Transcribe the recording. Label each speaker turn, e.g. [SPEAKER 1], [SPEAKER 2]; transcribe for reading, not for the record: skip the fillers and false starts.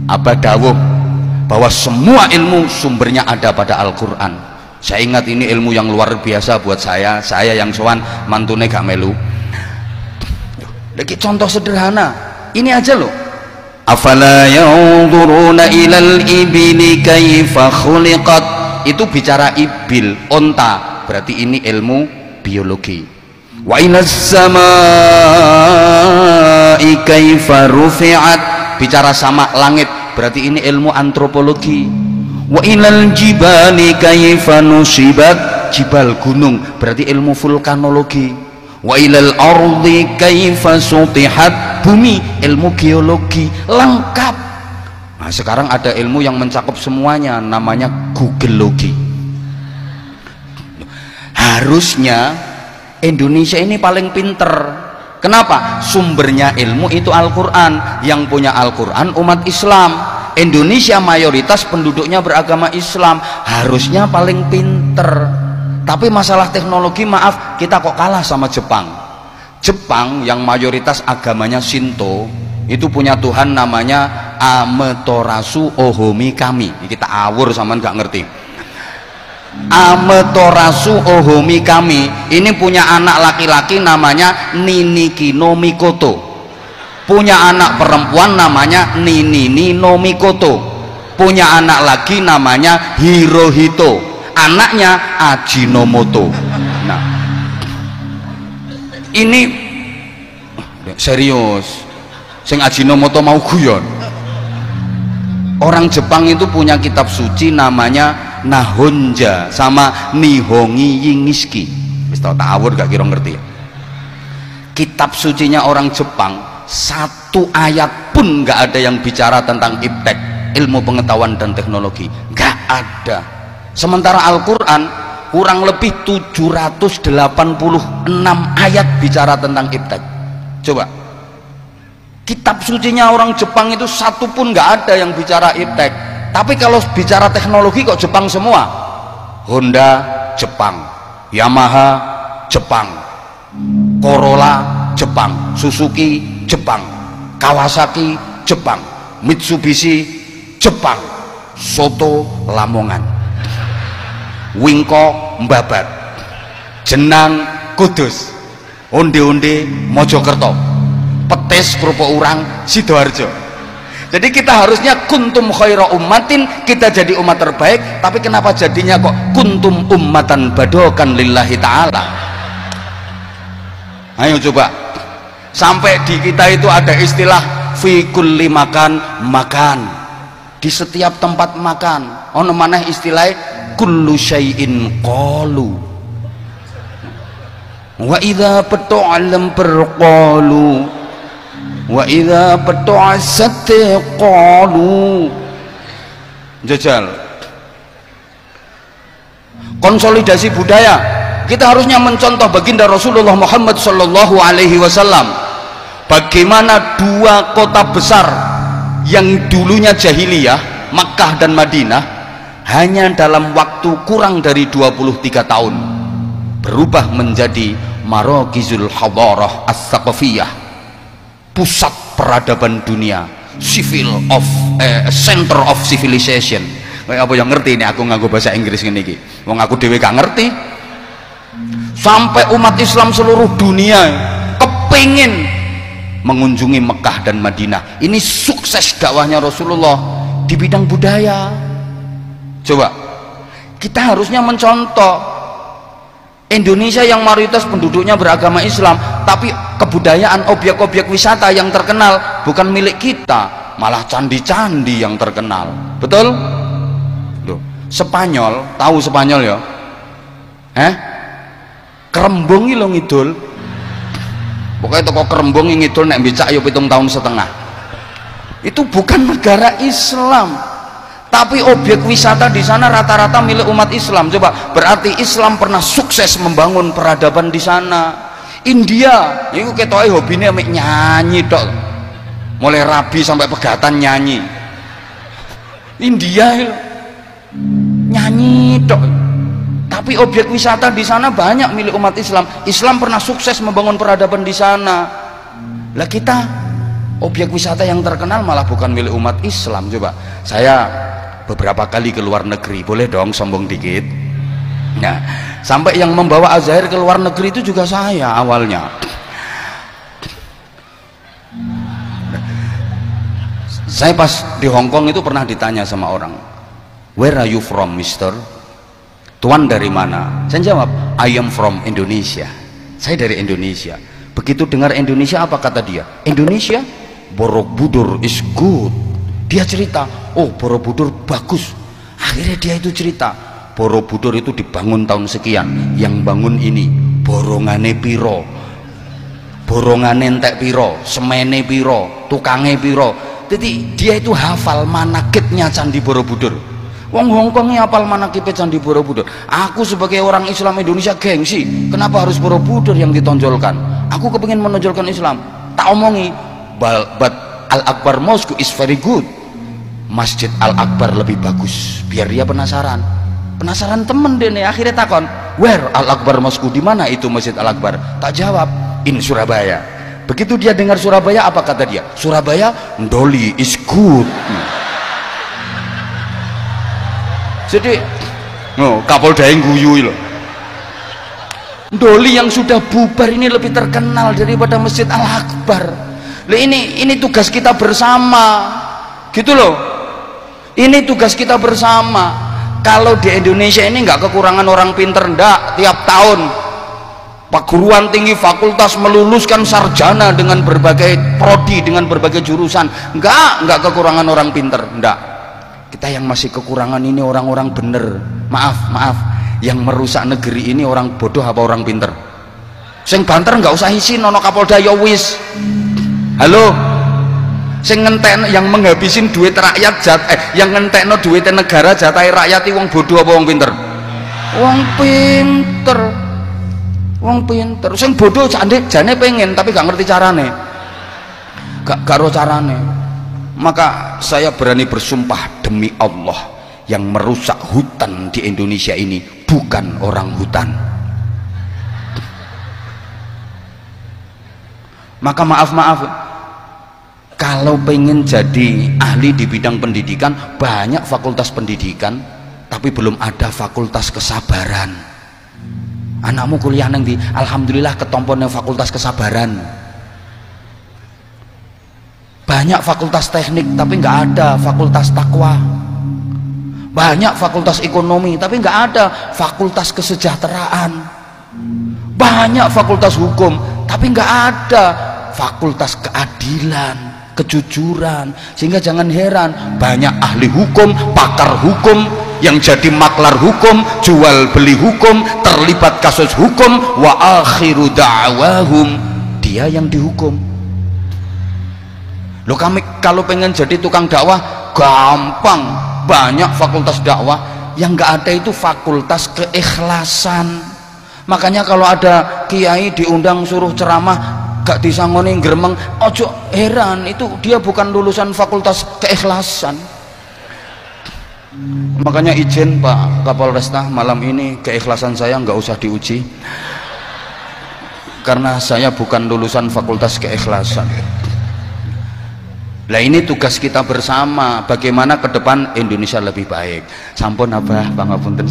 [SPEAKER 1] Abah dawuh bahwa semua ilmu sumbernya ada pada Al-Quran. Saya ingat ini ilmu yang luar biasa buat saya yang sowan mantune gak melu. Lagi contoh sederhana ini aja loh. Afala yanzuruna ilal ibili kaifa khuliqat, itu bicara ibil, onta, berarti ini ilmu biologi. Wa inas samai kaifa rufi'at, bicara sama langit, berarti ini ilmu antropologi. Wa ilal jibali kaifa nusibat, jibal gunung, berarti ilmu vulkanologi. Wa ilal ardi kaifa sutihat, bumi, ilmu geologi, lengkap. Nah sekarang ada ilmu yang mencakup semuanya, namanya Googleologi. Harusnya Indonesia ini paling pinter. Kenapa? Sumbernya ilmu itu Al-Quran. Yang punya Al-Quran umat Islam. Indonesia mayoritas penduduknya beragama Islam, harusnya paling pinter. Tapi masalah teknologi, maaf, kita kok kalah sama Jepang. Jepang yang mayoritas agamanya Shinto itu punya Tuhan namanya Amaterasu Ohomi Kami. Kita awur sama nggak ngerti. Amaterasu Ohomi Kami ini punya anak laki-laki namanya Niniki no Mikoto, punya anak perempuan namanya Ninini no Mikoto, punya anak lagi namanya Hirohito, anaknya Ajinomoto. Nah ini serius, sing Ajinomoto mau guyon. Orang Jepang itu punya kitab suci namanya Nahonja sama Nihongi Yingiski. Wis tau tawur gak kira ngerti. Kitab sucinya orang Jepang satu ayat pun gak ada yang bicara tentang iptek, ilmu pengetahuan dan teknologi, gak ada. Sementara Al-Quran kurang lebih 786 ayat bicara tentang iptek. Coba kitab sucinya orang Jepang itu satu pun gak ada yang bicara iptek. Tapi kalau bicara teknologi kok Jepang semua. Honda Jepang, Yamaha Jepang, Corolla Jepang, Suzuki Jepang, Kawasaki Jepang, Mitsubishi Jepang, Soto Lamongan, Wingko Mbabat, Jenang Kudus, Onde-onde Mojokerto, Petis kerupuk urang Sidoarjo. Jadi kita harusnya kuntum khaira ummatin, kita jadi umat terbaik, tapi kenapa jadinya kok kuntum ummatan badokan lillahi ta'ala. Ayo coba, sampai di kita itu ada istilah fi kulli makan, makan, di setiap tempat makan. Ono maneh istilah kullu syai'in qalu, wa idza patu'alam berqalu, wa idza patu'asat qalu. Jajal konsolidasi budaya, kita harusnya mencontoh baginda Rasulullah Muhammad sallallahu alaihi wasallam. Bagaimana dua kota besar yang dulunya jahiliyah, Makkah dan Madinah, hanya dalam waktu kurang dari 23 tahun berubah menjadi Marokizul Hadarah As-Saqafiyah, pusat peradaban dunia, center of civilization. Kayak apa yang ngerti ini aku nganggo bahasa Inggris ngene iki. Wong aku dhewe gak ngerti. Sampai umat Islam seluruh dunia kepingin mengunjungi Mekah dan Madinah. Ini sukses dakwahnya Rasulullah di bidang budaya. Coba kita harusnya mencontoh. Indonesia yang mayoritas penduduknya beragama Islam, tapi kebudayaan objek-objek wisata yang terkenal bukan milik kita, malah candi-candi yang terkenal. Betul? Loh, Spanyol, tahu Spanyol ya? Kerembung lo ngidul. Pokoknya toko kerembung ngidul nek becak yo 7 tahun setengah. Itu bukan negara Islam. Tapi objek wisata di sana rata-rata milik umat Islam. Coba, berarti Islam pernah sukses membangun peradaban di sana. India, itu ketoke hobinya mek nyanyi tok. Mulai rabi sampai pegatan nyanyi. India nyanyi tok. Tapi objek wisata di sana banyak milik umat Islam. Islam pernah sukses membangun peradaban di sana. Lah kita Objek wisata yang terkenal malah bukan milik umat Islam. Coba saya beberapa kali ke luar negeri, boleh dong sombong dikit. Nah, sampai yang membawa Al-Zahir ke luar negeri itu juga saya awalnya. Saya pas di Hong Kong itu pernah ditanya sama orang, "Where are you from, Mister?" Tuan dari mana? Saya jawab, "I am from Indonesia." Saya dari Indonesia. Begitu dengar Indonesia, apa kata dia? Indonesia, Borobudur is good. Dia cerita, oh Borobudur bagus. Akhirnya dia itu cerita, Borobudur itu dibangun tahun sekian, yang bangun ini borongane piro, borongane entek piro, semene piro, tukange piro. Jadi dia itu hafal manakibnya Candi Borobudur. Wong Hongkongnya hafal manakibnya Candi Borobudur. Aku sebagai orang Islam Indonesia gengsi, kenapa harus Borobudur yang ditonjolkan? Aku kepingin menonjolkan Islam. Tak omongi, but Al-Akbar Mosque is very good. Masjid Al-Akbar lebih bagus. Biar dia penasaran. Penasaran temen deh nih. Akhirnya takon, where Al-Akbar Mosque? Di mana itu Masjid Al-Akbar? Tak jawab, in Surabaya. Begitu dia dengar Surabaya, apa kata dia? Surabaya, Ndoli is good. Jadi, Kapolda yang guyu loh. Ndoli yang sudah bubar ini lebih terkenal daripada Masjid Al-Akbar. Ini tugas kita bersama, gitu loh. Ini tugas kita bersama. Kalau di Indonesia ini nggak kekurangan orang pinter, ndak. Tiap tahun perguruan tinggi fakultas meluluskan sarjana dengan berbagai prodi, dengan berbagai jurusan. Nggak kekurangan orang pinter, ndak. Kita yang masih kekurangan ini orang-orang bener. Maaf, yang merusak negeri ini orang bodoh apa orang pinter? Sing banter nggak usah isin, nono Kapolda ya wis. Halo, sing ngentek yang menghabisin duit rakyat yang ngentekno duit negara jatahe rakyat wong bodoh apa wong pinter? Wong pinter. Wong pinter. Sing bodoh jane pengen tapi gak ngerti carane. Gak karo carane. Maka saya berani bersumpah demi Allah, yang merusak hutan di Indonesia ini bukan orang hutan. Maka maaf, kalau pengen jadi ahli di bidang pendidikan, banyak fakultas pendidikan, tapi belum ada fakultas kesabaran. Anakmu kuliah nang di, alhamdulillah ketompo nang fakultas kesabaran. Banyak fakultas teknik tapi nggak ada fakultas takwa. Banyak fakultas ekonomi tapi nggak ada fakultas kesejahteraan. Banyak fakultas hukum tapi nggak ada fakultas keadilan, kejujuran. Sehingga jangan heran banyak ahli hukum, pakar hukum yang jadi maklar hukum, jual beli hukum, terlibat kasus hukum, wa akhiru da'wahum, dia yang dihukum. Loh, kami kalau pengen jadi tukang dakwah gampang, banyak fakultas dakwah. Yang nggak ada itu fakultas keikhlasan. Makanya kalau ada kiai diundang suruh ceramah gak disangoni gremeng, ojo heran, itu dia bukan lulusan fakultas keikhlasan. Makanya izin Pak Kapolresta, malam ini keikhlasan saya nggak usah diuji karena saya bukan lulusan fakultas keikhlasan. Lah ini tugas kita bersama, bagaimana ke depan Indonesia lebih baik. Sampun Abah, pangapunten.